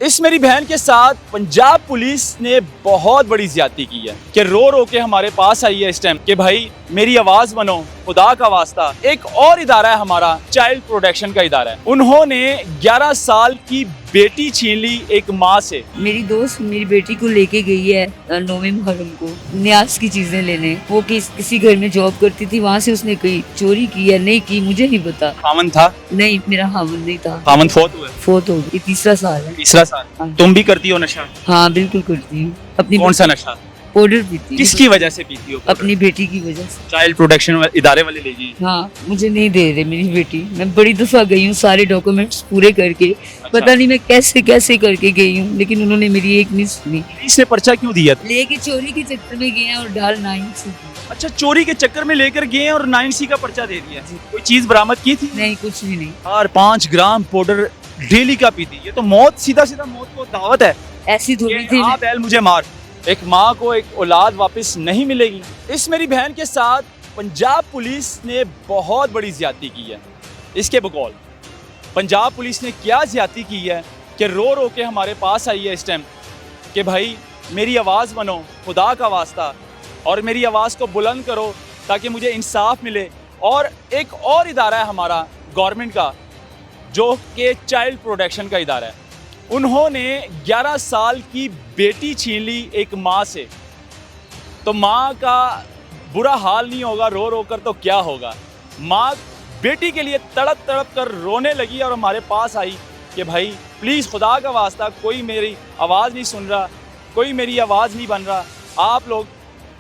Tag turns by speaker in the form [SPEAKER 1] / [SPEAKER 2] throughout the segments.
[SPEAKER 1] इस मेरी बहन के साथ पंजाब पुलिस ने बहुत बड़ी ज्यादती की है कि रो रो के हमारे पास आई है इस टाइम कि भाई मेरी आवाज बनो, खुदा का वास्ता। एक और इदारा है हमारा, चाइल्ड प्रोटेक्शन का इदारा है। उन्होंने 11 साल की बेटी छीन ली एक माँ से।
[SPEAKER 2] मेरी दोस्त मेरी बेटी को लेके गई है 9वें मुहर्रम को न्याज की चीजें लेने। वो किसी घर में जॉब करती थी, वहाँ से उसने कोई चोरी की है नहीं की मुझे नहीं पता।
[SPEAKER 1] खामन था?
[SPEAKER 2] नहीं, मेरा खामन नहीं था।
[SPEAKER 1] खामन फोत हुआ?
[SPEAKER 2] फोत हो गई, तीसरा साल है।
[SPEAKER 1] तीसरा साल।
[SPEAKER 2] हाँ।
[SPEAKER 1] तुम भी करती हो नशा?
[SPEAKER 2] हाँ बिल्कुल करती हूँ। अपनी
[SPEAKER 1] कौन सा नशा?
[SPEAKER 2] पाउडर पीती हूँ।
[SPEAKER 1] किसकी वजह से पीती हो?
[SPEAKER 2] अपनी बेटी की वजह से।
[SPEAKER 1] चाइल्ड प्रोटेक्शन इदारे वाले ले गए?
[SPEAKER 2] हाँ, मुझे नहीं दे रहे मेरी बेटी। मैं बड़ी दफा गई हूँ सारे डॉक्यूमेंट्स पूरे करके। पता नहीं मैं कैसे कैसे करके गई हूँ, लेकिन उन्होंने मेरी एक नहीं सुनी।
[SPEAKER 1] इसने पर्चा क्यों दिया?
[SPEAKER 2] लेके चोरी के चक्कर में गए हैं और डाल 9C।
[SPEAKER 1] अच्छा, चोरी के चक्कर में लेकर गए हैं और 9C का पर्चा दे दिया। कोई चीज बरामद की थी?
[SPEAKER 2] नहीं, कुछ भी नहीं।
[SPEAKER 1] और 5 ग्राम पाउडर डेली का पीती। ये तो मौत, सीधा सीधा मौत को दावत है।
[SPEAKER 2] ऐसी थोड़ी थी।
[SPEAKER 1] आप बैल मुझे मार। एक माँ को एक औलाद वापस नहीं मिलेगी। इस मेरी बहन के साथ पंजाब पुलिस ने बहुत बड़ी ज्यादती की है। इसके बकौल पंजाब पुलिस ने क्या ज्यादती की है कि रो रो के हमारे पास आई है इस टाइम कि भाई मेरी आवाज़ बनो, खुदा का वास्ता, और मेरी आवाज़ को बुलंद करो ताकि मुझे इंसाफ मिले। और एक और इदारा है हमारा गवर्नमेंट का, जो कि चाइल्ड प्रोटेक्शन का इदारा है। उन्होंने 11 साल की बेटी छीन ली एक माँ से। तो माँ का बुरा हाल नहीं होगा रो रो कर तो क्या होगा। माँ बेटी के लिए तड़प तड़प कर रोने लगी और हमारे पास आई कि भाई प्लीज़ खुदा का वास्ता, कोई मेरी आवाज़ नहीं सुन रहा, कोई मेरी आवाज़ नहीं बन रहा, आप लोग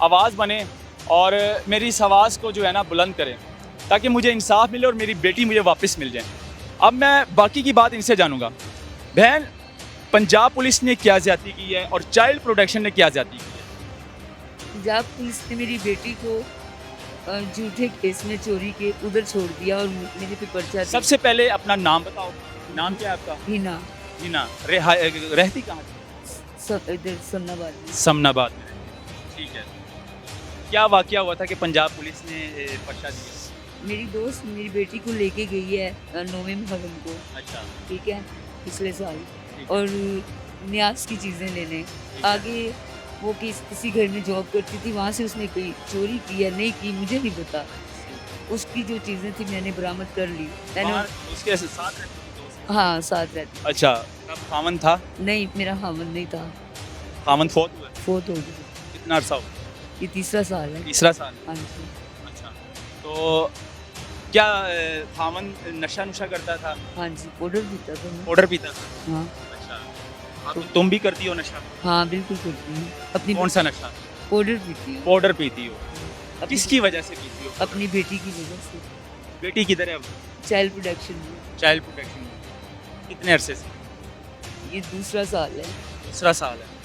[SPEAKER 1] आवाज़ बने और मेरी इस आवाज़ को जो है ना बुलंद करें ताकि मुझे इंसाफ मिले और मेरी बेटी मुझे वापस मिल जाए। अब मैं बाकी की बात इनसे जानूंगा। बहन, पंजाब पुलिस ने क्या ज्यादती की है और चाइल्ड प्रोटेक्शन ने क्या ज्यादती की है?
[SPEAKER 2] पंजाब पुलिस ने मेरी बेटी को झूठे केस में चोरी के उधर छोड़ दिया और मेरे पे पर्चा दिया।
[SPEAKER 1] सबसे पहले अपना नाम बताओ। नाम क्या है आपका?
[SPEAKER 2] हिना।
[SPEAKER 1] हिना। रहती कहाँ थी?
[SPEAKER 2] इधर समनाबाद में।
[SPEAKER 1] समनाबाद में। ठीक है। क्या वाकया हुआ था कि पंजाब पुलिस ने पर्चा दिया?
[SPEAKER 2] मेरी दोस्त मेरी बेटी को लेके गई है 9वें मुहर्रम को।
[SPEAKER 1] अच्छा।
[SPEAKER 2] ठीक है, पिछले साल। और न्याज की चीज़ें लेने। आगे वो किसी घर में जॉब करती थी, वहाँ से उसने कोई चोरी की है नहीं की मुझे नहीं पता। उसकी जो चीज़ें थी मैंने बरामद कर ली। मैंने
[SPEAKER 1] उसके साथ रहती थी दोस्त?
[SPEAKER 2] हाँ, साथ रहती।
[SPEAKER 1] अच्छा। तब खामन था?
[SPEAKER 2] नहीं, मेरा खामन नहीं था।
[SPEAKER 1] खामन फोत हुआ?
[SPEAKER 2] फोत हो गई।
[SPEAKER 1] कितना अरसा हुआ?
[SPEAKER 2] ये तीसरा साल है।
[SPEAKER 1] तीसरा साल।
[SPEAKER 2] हाँ जी।
[SPEAKER 1] अच्छा। तो क्या खामन नशा नुशा करता था?
[SPEAKER 2] हाँ जी, पाउडर पीता था मैं।
[SPEAKER 1] पाउडर पीता था?
[SPEAKER 2] हाँ।
[SPEAKER 1] अच्छा। तो तुम भी करती हो नशा?
[SPEAKER 2] हाँ बिल्कुल करती हूँ। अपनी
[SPEAKER 1] कौन सा नशा?
[SPEAKER 2] पाउडर पीती हूँ।
[SPEAKER 1] पाउडर पीती हो?
[SPEAKER 2] अपनी-
[SPEAKER 1] किसकी वजह से पीती हो?
[SPEAKER 2] अपनी बेटी की वजह से।
[SPEAKER 1] बेटी किधर है अब?
[SPEAKER 2] चाइल्ड प्रोटेक्शन में।
[SPEAKER 1] चाइल्ड प्रोटेक्शन में। कितने अरसे से?
[SPEAKER 2] ये दूसरा साल है।
[SPEAKER 1] दूसरा साल है।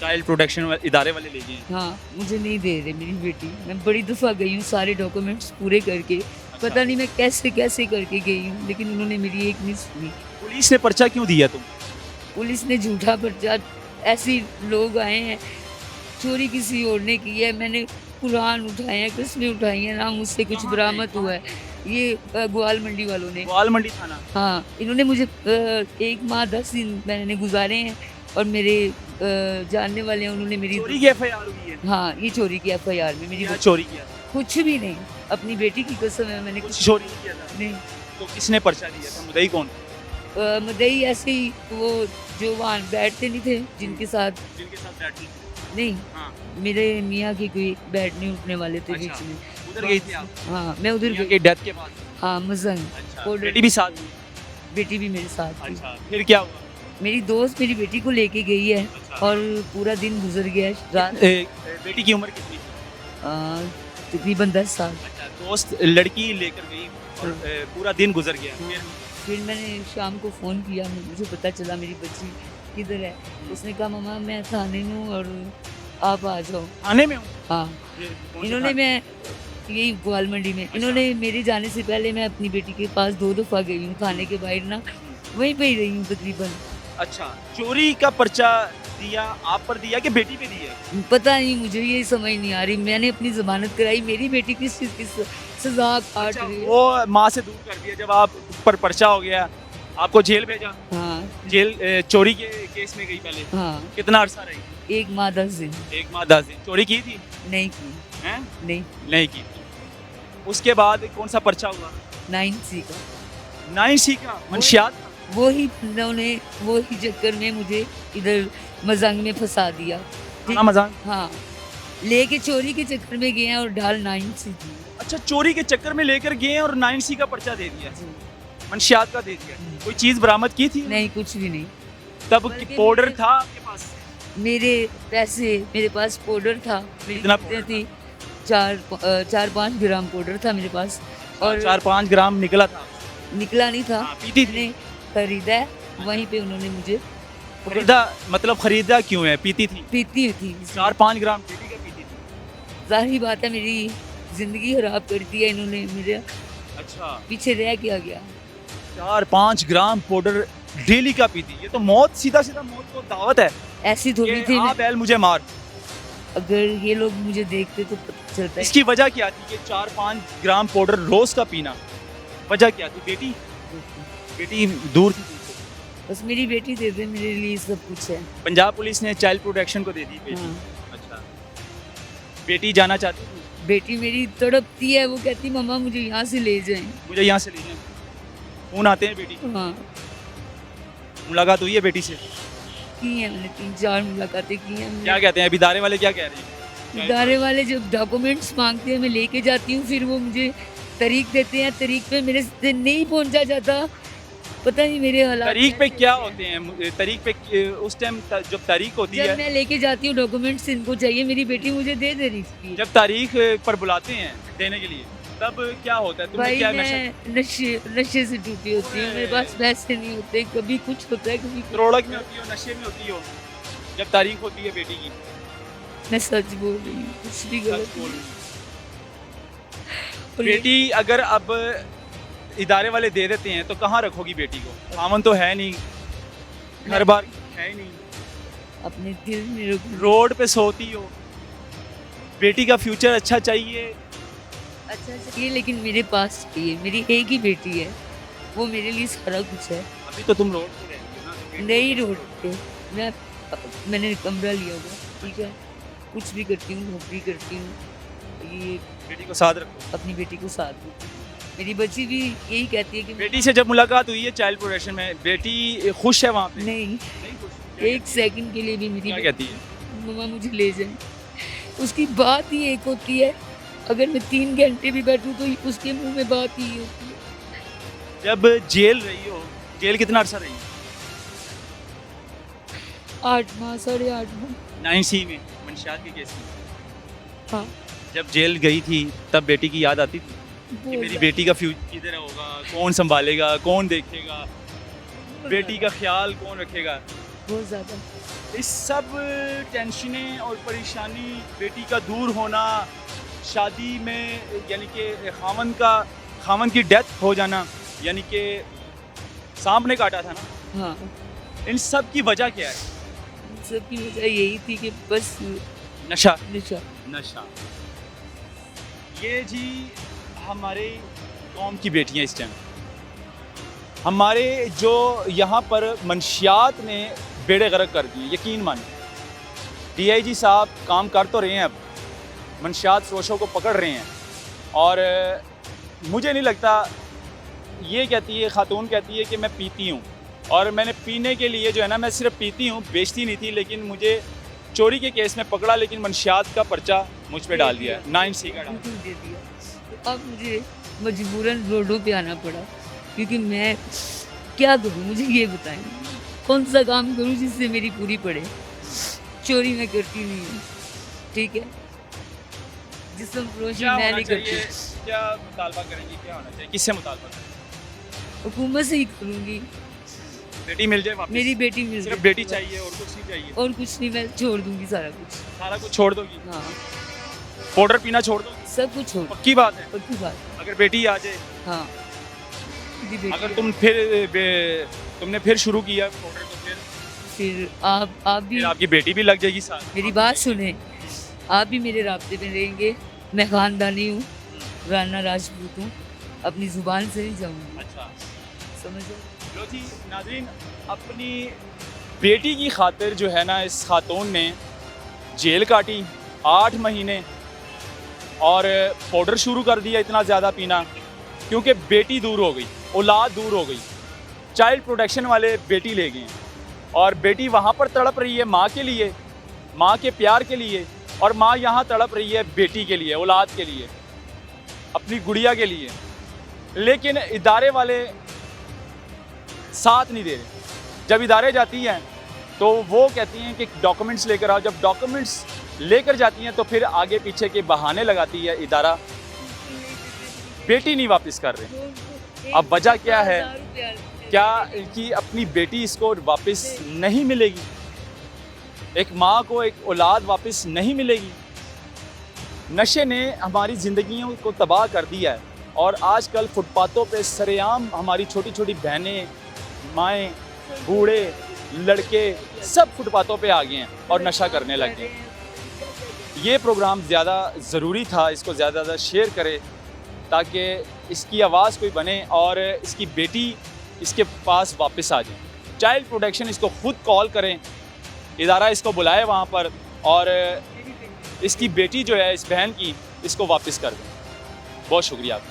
[SPEAKER 1] चाइल्ड प्रोटेक्शन इदारे वाले ले गए?
[SPEAKER 2] हाँ, मुझे नहीं दे रहे मेरी बेटी। मैं बड़ी दफ़ा गई हूँ सारे डॉक्यूमेंट्स पूरे करके। पता नहीं मैं कैसे कैसे करके गई हूँ, लेकिन उन्होंने मेरी एक नहीं सुनी।
[SPEAKER 1] पुलिस ने पर्चा क्यों दिया तुम?
[SPEAKER 2] पुलिस ने झूठा पर्चा, ऐसे लोग आए हैं, चोरी किसी और ने की है। मैंने कुरान उठाए हैं, किसने उठाई है ना, मुझसे कुछ बरामद हुआ है। ये ग्वाल मंडी वालों ने।
[SPEAKER 1] ग्वाल मंडी थाना?
[SPEAKER 2] हाँ, इन्होंने मुझे 1 माह 10 दिन मैंने गुजारे हैं और मेरे जानने वाले हैं, उन्होंने मेरी
[SPEAKER 1] चोरी की एफआईआर हुई है?
[SPEAKER 2] हाँ, ये चोरी की एफआईआर में मेरी
[SPEAKER 1] क्या चोरी किया?
[SPEAKER 2] कुछ भी नहीं। अपनी बेटी की कसम है, मैंने
[SPEAKER 1] कुछ चोरी नहीं किया था?
[SPEAKER 2] नहीं।
[SPEAKER 1] तो किसने पर्चा दिया था? मुद्दई कौन?
[SPEAKER 2] मदई ऐसे ही वो जो वहाँ बैठते नहीं थे जिनके साथ
[SPEAKER 1] जिनके साथ बैठी थी?
[SPEAKER 2] नहीं,
[SPEAKER 1] हाँ।
[SPEAKER 2] मेरे मियाँ की कोई बैठने उठने वाले थे बीच
[SPEAKER 1] अच्छा।
[SPEAKER 2] में।
[SPEAKER 1] उधर गई थी आप?
[SPEAKER 2] हाँ, मैं उधर
[SPEAKER 1] मियाँ
[SPEAKER 2] गई।
[SPEAKER 1] की डेथ के बाद?
[SPEAKER 2] हाँ, मजंग।
[SPEAKER 1] अच्छा।
[SPEAKER 2] पाउडर-
[SPEAKER 1] बेटी भी साथ थी?
[SPEAKER 2] बेटी भी मेरे साथ थी।
[SPEAKER 1] अच्छा। फिर क्या हुआ?
[SPEAKER 2] मेरी दोस्त मेरी बेटी को लेके गई है
[SPEAKER 1] अच्छा।
[SPEAKER 2] और पूरा दिन गुजर गया है। रात
[SPEAKER 1] बेटी की उम्र कितनी?
[SPEAKER 2] तकरीबन 10 साल।
[SPEAKER 1] अच्छा। दोस्त लड़की लेकर गई और पूरा दिन गुजर गया।
[SPEAKER 2] फिर मैंने शाम को फ़ोन किया, मुझे पता चला मेरी बच्ची किधर है। उसने कहा मम्मा मैं थाने में हूँ और आप आ जाओ।
[SPEAKER 1] थाने में हूँ?
[SPEAKER 2] हाँ, इन्होंने मैं यही ग्वाल मंडी में। इन्होंने मेरे जाने से पहले मैं अपनी बेटी के पास 2 दफ़ा गई हूँ थाने के बाहर ना, वहीं पे ही रही हूँ तकरीबन।
[SPEAKER 1] अच्छा। चोरी का पर्चा दिया आप पर दिया कि बेटी पे दिया?
[SPEAKER 2] पता नहीं, मुझे ये समझ नहीं आ रही। मैंने अपनी ज़मानत कराई, मेरी बेटी किस चीज़ की सज़ा काट
[SPEAKER 1] अच्छा,
[SPEAKER 2] रही है।
[SPEAKER 1] वो माँ से दूर कर दिया जब आप पर पर्चा हो गया, आपको जेल भेजा?
[SPEAKER 2] हाँ,
[SPEAKER 1] जेल चोरी के केस में गई पहले,
[SPEAKER 2] हाँ,
[SPEAKER 1] कितना अरसा रही?
[SPEAKER 2] 1 माह 10 दिन।
[SPEAKER 1] 1 माह 10 दिन। चोरी की थी?
[SPEAKER 2] नहीं की,
[SPEAKER 1] हैं?
[SPEAKER 2] नहीं,
[SPEAKER 1] नहीं की थी। उसके बाद कौन सा पर्चा हुआ?
[SPEAKER 2] 9C का।
[SPEAKER 1] 9C का मंशियात।
[SPEAKER 2] वही उन्होंने वही चक्कर में मुझे इधर मजंग में फंसा दिया।
[SPEAKER 1] खाना मजाक।
[SPEAKER 2] हाँ, लेके चोरी के चक्कर में गए हैं और डाल 9C दी।
[SPEAKER 1] अच्छा, चोरी के चक्कर में लेकर गए और 9C का पर्चा दे दिया, मंशियात का दे दिया। कोई चीज बरामद की थी?
[SPEAKER 2] नहीं, कुछ भी नहीं।
[SPEAKER 1] तब
[SPEAKER 2] बल्कि
[SPEAKER 1] पाउडर
[SPEAKER 2] मेरे-
[SPEAKER 1] था आपके पास?
[SPEAKER 2] मेरे पैसे, मेरे पास पाउडर था। मेरी
[SPEAKER 1] कितना
[SPEAKER 2] कितने थी? 4-5 ग्राम पाउडर था मेरे पास। और
[SPEAKER 1] 4-5 ग्राम निकला था।
[SPEAKER 2] निकला नहीं था।
[SPEAKER 1] हाँ, पीती थी।
[SPEAKER 2] मैंने खरीदा है, वहीं पे उन्होंने मुझे
[SPEAKER 1] खरीदा मतलब खरीदा क्यों है? पीती थी।
[SPEAKER 2] पीती थी।
[SPEAKER 1] 4-5 ग्राम डेली का पीती थी।
[SPEAKER 2] जाहिर बात है, मेरी जिंदगी खराब कर दी है इन्होंने, मेरे
[SPEAKER 1] अच्छा,
[SPEAKER 2] पीछे रह के आ गया।
[SPEAKER 1] 4-5 ग्राम पाउडर डेली का पीती। ये तो मौत, सीधा सीधा मौत को दावत है
[SPEAKER 2] ऐसी थोड़ी
[SPEAKER 1] कि
[SPEAKER 2] थी।
[SPEAKER 1] आ बैल मुझे मार।
[SPEAKER 2] अगर ये लोग मुझे देखते तो पता चलता है।
[SPEAKER 1] इसकी वजह क्या थी कि 4-5 ग्राम पाउडर रोज का पीना? वजह क्या थी? बेटी दूर थी तुमसे।
[SPEAKER 2] बस मेरी बेटी दे दे, मेरे लिए सब कुछ है।
[SPEAKER 1] पंजाब पुलिस ने चाइल्ड प्रोटेक्शन को दे दी बेटी।
[SPEAKER 2] हाँ।
[SPEAKER 1] अच्छा, बेटी जाना चाहती थी?
[SPEAKER 2] बेटी मेरी तड़पती है, वो कहती मम्मा मुझे यहाँ से ले जाएं।
[SPEAKER 1] मुझे यहाँ से ले जाए। फोन आते हैं बेटी?
[SPEAKER 2] हाँ,
[SPEAKER 1] मुलाकात हुई है बेटी से?
[SPEAKER 2] की है, मैंने 3-4 मुलाकातें की हैं।
[SPEAKER 1] क्या कहते हैं अभी इदारे वाले, क्या कह रहे हैं?
[SPEAKER 2] इदारे वाले जब डॉक्यूमेंट्स मांगते हैं, मैं लेके जाती हूँ, फिर वो मुझे तारीख देते हैं। तारीख पे मेरे से नहीं पहुंचा जाता। पता नहीं मेरे हालात
[SPEAKER 1] तारीख पे
[SPEAKER 2] कैसे
[SPEAKER 1] क्या
[SPEAKER 2] हैं।
[SPEAKER 1] होते हैं? तारीख पे उस टाइम जब तारीख होती
[SPEAKER 2] जब
[SPEAKER 1] है,
[SPEAKER 2] मैं लेके जाती हूँ डॉक्यूमेंट्स इनको चाहिए, मेरी बेटी मुझे दे दे रही थी।
[SPEAKER 1] जब तारीख पर बुलाते हैं देने के लिए, तब क्या होता है? तुमने
[SPEAKER 2] भाई
[SPEAKER 1] क्या
[SPEAKER 2] मैं नशे से टूटी होती हूँ, मेरे पास पैसे नहीं होते, कभी कुछ होता है कभी कुछ।
[SPEAKER 1] त्रोड़क में होती हो, नशे में होती हो जब तारीख होती है बेटी की?
[SPEAKER 2] मैं सच बोल रही हूँ, कुछ भी
[SPEAKER 1] सच
[SPEAKER 2] गलत
[SPEAKER 1] बोल
[SPEAKER 2] नहीं।
[SPEAKER 1] रही हो।
[SPEAKER 2] और ये-
[SPEAKER 1] बेटी अगर अब इदारे वाले दे देते हैं तो कहाँ रखोगी बेटी को? खामन तो है नहीं, घर बार है ही नहीं,
[SPEAKER 2] अपने दिल में रख लो।
[SPEAKER 1] रोड पे सोती हो। बेटी का फ्यूचर अच्छा चाहिए।
[SPEAKER 2] अच्छा चाहिए, लेकिन मेरे पास चाहिए। मेरी एक ही बेटी है, वो मेरे लिए सारा कुछ है।
[SPEAKER 1] अभी तो तुम रोड पे रहती हो ना, तो बेटी
[SPEAKER 2] नहीं रोड पे, मैंने कमरा लिया हुआ, ठीक है, कुछ भी करती हूँ, नौकरी करती हूँ, ये
[SPEAKER 1] बेटी को साथ रखो।
[SPEAKER 2] अपनी बेटी को साथ देती हूँ। मेरी बच्ची भी यही कहती है कि
[SPEAKER 1] बेटी से जब मुलाकात हुई है चाइल्ड प्रोटेक्शन में, बेटी खुश है वहाँ पे?
[SPEAKER 2] नहीं,
[SPEAKER 1] नहीं खुश।
[SPEAKER 2] एक सेकंड के लिए भी मेरी
[SPEAKER 1] क्या कहती है?
[SPEAKER 2] मम्मा मुझे ले जाए। उसकी बात ही एक होती है, अगर मैं 3 घंटे भी बैठूं तो उसके मुंह में बात ही होती है।
[SPEAKER 1] जब जेल रही हो, जेल कितना अर्सा रही?
[SPEAKER 2] 8 माह, 8.5 माह।
[SPEAKER 1] 9C में, मंशियात के केस में।
[SPEAKER 2] हाँ,
[SPEAKER 1] जब जेल गई थी तब बेटी की याद आती थी कि
[SPEAKER 2] बहुत
[SPEAKER 1] मेरी बेटी का फ्यूचर किधर होगा, कौन संभालेगा, कौन देखेगा, बेटी का ख्याल कौन रखेगा?
[SPEAKER 2] बहुत ज़्यादा।
[SPEAKER 1] इस सब टेंशनें और परेशानी, बेटी का दूर होना, शादी में यानी कि खामन की डेथ हो जाना, यानी कि सांप ने काटा था ना,
[SPEAKER 2] हाँ,
[SPEAKER 1] इन सब की वजह क्या है?
[SPEAKER 2] सबकी वजह यही थी कि बस
[SPEAKER 1] नशा।
[SPEAKER 2] नशा।
[SPEAKER 1] नशा। ये जी हमारे कौम की बेटियां इस टाइम, हमारे जो यहाँ पर मंशियात ने बेड़े गर्क कर दिए, यकीन मानिए। DIG साहब काम कर तो रहे हैं, अब मंशियात फरोशों को पकड़ रहे हैं, और मुझे नहीं लगता, ये कहती है खातून कहती है कि मैं पीती हूँ, और मैंने पीने के लिए जो है ना, मैं सिर्फ पीती हूँ, बेचती नहीं थी, लेकिन मुझे चोरी के केस में पकड़ा, लेकिन मंशियात का पर्चा मुझ पे डाल दिया, 9C का डाल
[SPEAKER 2] बिल्कुल दे दिया। तो अब मुझे मजबूरन रोडों पे आना पड़ा, क्योंकि मैं क्या करूँ, मुझे ये बताएं, कौन सा काम करूँ जिससे मेरी पूरी पड़े। चोरी मैं करती नहीं हूँ, ठीक है, जिस्म फरोशी
[SPEAKER 1] क्या
[SPEAKER 2] मैं
[SPEAKER 1] होना
[SPEAKER 2] नहीं
[SPEAKER 1] चाहिए?
[SPEAKER 2] करती।
[SPEAKER 1] क्या मुतालबा करेंगी? क्या होना चाहिए? किससे मुतालबा करेंगी?
[SPEAKER 2] हुकूमत से ही करूँगी,
[SPEAKER 1] बेटी मिल जाए वापस?
[SPEAKER 2] मेरी बेटी मिल
[SPEAKER 1] सिर्फ
[SPEAKER 2] जाए।
[SPEAKER 1] बेटी चाहिए और कुछ नहीं चाहिए?
[SPEAKER 2] और कुछ नहीं, मैं छोड़ दूंगी सारा कुछ।
[SPEAKER 1] सारा कुछ छोड़ दोगी?
[SPEAKER 2] हाँ,
[SPEAKER 1] पाउडर पीना छोड़ दोगी?
[SPEAKER 2] सब कुछ छोड़,
[SPEAKER 1] पक्की बात है?
[SPEAKER 2] पक्की बात।
[SPEAKER 1] अगर बेटी आ जाए,
[SPEAKER 2] हाँ, मेरी बेटी
[SPEAKER 1] अगर
[SPEAKER 2] है।
[SPEAKER 1] तुमने फिर शुरू किया पाउडर, तो
[SPEAKER 2] फिर आप भी
[SPEAKER 1] फिर आपकी बेटी भी लग जाएगी साथ।
[SPEAKER 2] मेरी बात सुने, आप भी मेरे रास्ते में रहेंगे। मैं खानदानी हूँ, राना राजपूत हूँ, अपनी ज़ुबान से नहीं जाऊँगी,
[SPEAKER 1] अच्छा,
[SPEAKER 2] समझो।
[SPEAKER 1] लो जी नाज़रीन, अपनी बेटी की खातिर जो है ना इस खातून ने जेल काटी 8 महीने और पाउडर शुरू कर दिया इतना ज़्यादा पीना, क्योंकि बेटी दूर हो गई, औलाद दूर हो गई। चाइल्ड प्रोटेक्शन वाले बेटी ले गए और बेटी वहाँ पर तड़प रही है माँ के लिए, माँ के प्यार के लिए, और माँ यहाँ तड़प रही है बेटी के लिए, औलाद के लिए, अपनी गुड़िया के लिए। लेकिन इदारे वाले साथ नहीं दे रहे। जब इदारे जाती हैं तो वो कहती हैं कि डॉक्यूमेंट्स लेकर आओ। जब डॉक्यूमेंट्स लेकर जाती हैं तो फिर आगे पीछे के बहाने लगाती है इदारा, बेटी नहीं वापस कर रहे। अब वजह क्या है? क्या इनकी अपनी बेटी इसको वापस नहीं मिलेगी? एक माँ को एक औलाद वापस नहीं मिलेगी? नशे ने हमारी ज़िंदगियों को तबाह कर दिया है और आजकल फुटपाथों पे सरेआम हमारी छोटी छोटी बहनें, माएँ, बूढ़े, लड़के सब फुटपाथों पे आ गए हैं और नशा करने लग गए हैं। ये प्रोग्राम ज़्यादा ज़रूरी था, इसको ज़्यादा ज़्यादा शेयर करें ताकि इसकी आवाज़ कोई बने और इसकी बेटी इसके पास वापस आ जाए। चाइल्ड प्रोटेक्शन इसको खुद कॉल करें, इदारा इसको बुलाए वहाँ पर और इसकी बेटी जो है इस बहन की, इसको वापस कर दें। बहुत शुक्रिया आपका।